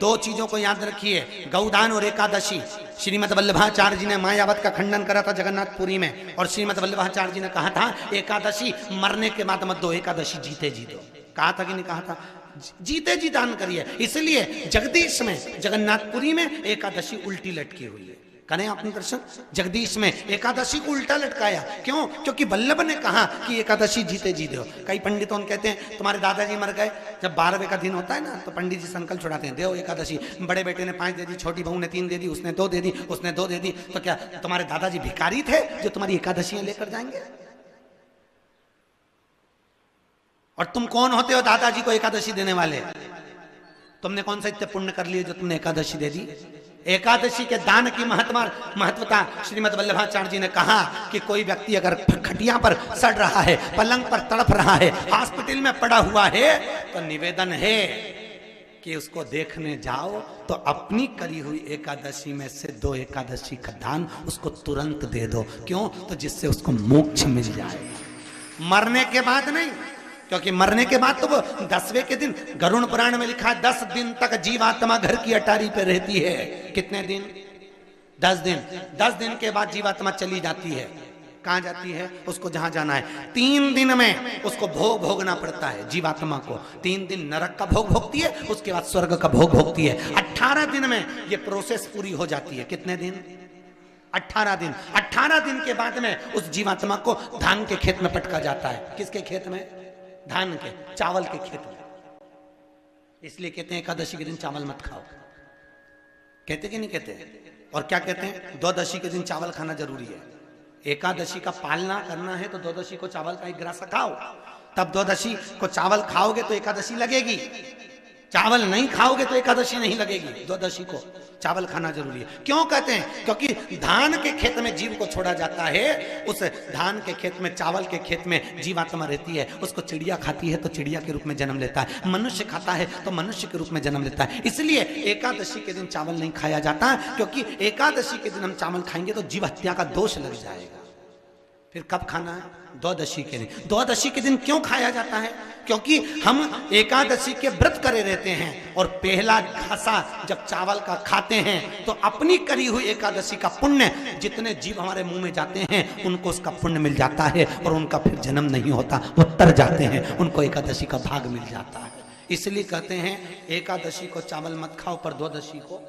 दो चीजों को याद रखिए, गौदान और एकादशी। श्रीमद वल्लभाचार्य जी ने मायावत का खंडन करा था जगन्नाथपुरी में, और श्रीमद वल्लभाचार्य जी ने कहा था एकादशी मरने के बाद मत दो, एकादशी जीते जी दो। कहा था कि नहीं कहा था? जीते जी दान करिए। इसलिए जगदीश में, जगन्नाथपुरी में एकादशी उल्टी लटकी हुई है। करें आपने दर्शन? जगदीश में एकादशी को उल्टा लटकाया, क्यों? क्योंकि वल्लभ ने कहा कि एकादशी जीते जी दो। कई पंडितों कहते हैं तुम्हारे दादाजी मर गए, जब 12वें का दिन होता है ना तो पंडित जी संकल्प छुड़ाते हैं, दो एकादशी। बड़े बेटे ने 5 दे दी, छोटी बहू ने 3 दे दी, उसने 2 दे दी, उसने 2 दे दी। तो क्या तुम्हारे दादाजी भिखारी थे जो तुम्हारी एकादशियां लेकर जाएंगे? और तुम कौन होते हो दादाजी को एकादशी देने वाले? तुमने कौन सा इतने पुण्य कर लिए जो तुमने एकादशी दे दी? एकादशी के दान की महत्वता श्रीमद वल्लभाचार्य जी ने कहा कि कोई व्यक्ति अगर खटिया पर सड़ रहा है, पलंग पर तड़प रहा है, हॉस्पिटल में पड़ा हुआ है, तो निवेदन है कि उसको देखने जाओ तो अपनी करी हुई एकादशी में से 2 एकादशी का दान उसको तुरंत दे दो। क्यों? तो जिससे उसको मोक्ष मिल जाए, मरने के बाद नहीं। क्योंकि मरने के बाद तो वो 10वें के दिन, गरुड़ पुराण में लिखा है 10 दिन तक जीवात्मा घर की अटारी पे रहती है। कितने दिन? 10 दिन। 10 दिन के बाद जीवात्मा चली जाती है। कहां जाती है? उसको जहां जाना है। 3 दिन में उसको भोग भोगना पड़ता है जीवात्मा को। 3 दिन नरक का भोग भोगती है, उसके बाद स्वर्ग का भोग भोगती है। 18 दिन में ये प्रोसेस पूरी हो जाती है। कितने दिन? 18 दिन। 18 दिन के बाद में उस जीवात्मा को धान के खेत में पटका जाता है। किसके खेत में? धान के, चावल के खेत में। इसलिए कहते हैं एकादशी के दिन चावल मत खाओ। कहते कि नहीं कहते? और क्या कहते हैं? द्वादशी के दिन चावल खाना जरूरी है। एकादशी का पालना करना है तो द्वादशी को चावल का 1 गिलास खाओ, तब द्वादशी को चावल खाओगे तो एकादशी लगेगी। चावल नहीं खाओगे तो एकादशी नहीं लगेगी। द्वादशी को चावल खाना जरूरी है। क्यों कहते हैं? क्योंकि धान के खेत में जीव को छोड़ा जाता है, उस धान के खेत में, चावल के खेत में जीवात्मा रहती है। उसको चिड़िया खाती है तो चिड़िया के रूप में जन्म लेता है, मनुष्य खाता है तो मनुष्य के रूप में जन्म लेता है। इसलिए एकादशी के दिन चावल नहीं खाया जाता, क्योंकि एकादशी के दिन हम चावल खाएंगे तो जीव हत्या का दोष लग जाएगा। फिर कब खाना है? द्वादशी के दिन। द्वादशी के दिन क्यों खाया जाता है? क्योंकि हम एकादशी के व्रत करे रहते हैं, और पहला घासा जब चावल का खाते हैं तो अपनी करी हुई एकादशी का पुण्य, जितने जीव हमारे मुंह में जाते हैं उनको उसका पुण्य मिल जाता है, और उनका फिर जन्म नहीं होता, वो तर जाते हैं, उनको एकादशी का भाग मिल जाता है। इसलिए कहते हैं एकादशी को चावल मत खाओ, पर द्वादशी को